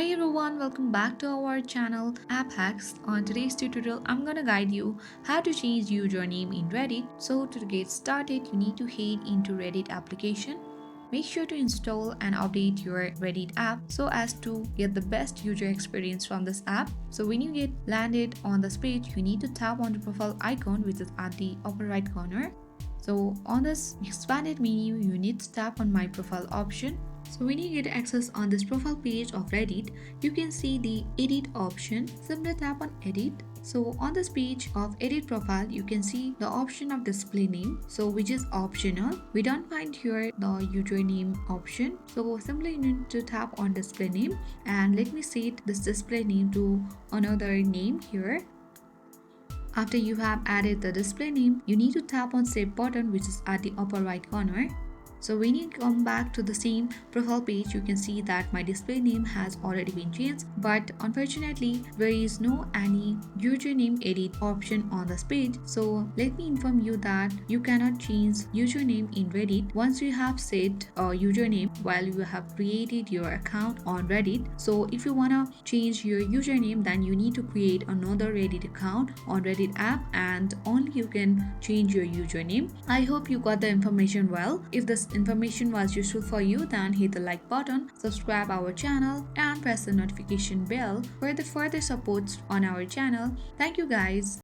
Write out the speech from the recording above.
Hi everyone, welcome back to our channel App Hacks. On today's tutorial, I'm gonna guide you how to change username in Reddit. So to get started, you need to head into Reddit application. Make sure to install and update your Reddit app so as to get the best user experience from this app. So when you get landed on this page, you need to tap on the profile icon which is at the upper right corner. So on this expanded menu, you need to tap on my profile option. So when you get access on this profile page of Reddit, you can see the edit option. Simply tap on edit. So on this page of edit profile, you can see the option of display name, so which is optional. We don't find here the username option. So simply you need to tap on display name and let me set this display name to another name here. After you have added the display name, you need to tap on save button which is at the upper right corner. So when you come back to the same profile page, you can see that my display name has already been changed, but unfortunately there is no any username edit option on this page. So let me inform you that you cannot change username in Reddit once you have set a username while you have created your account on Reddit. So if you wanna change your username, then you need to create another Reddit account on Reddit app and only you can change your username. I hope you got the information well. If this information was useful for you, then hit the like button, subscribe our channel and press the notification bell for the further support on our channel. Thank you guys.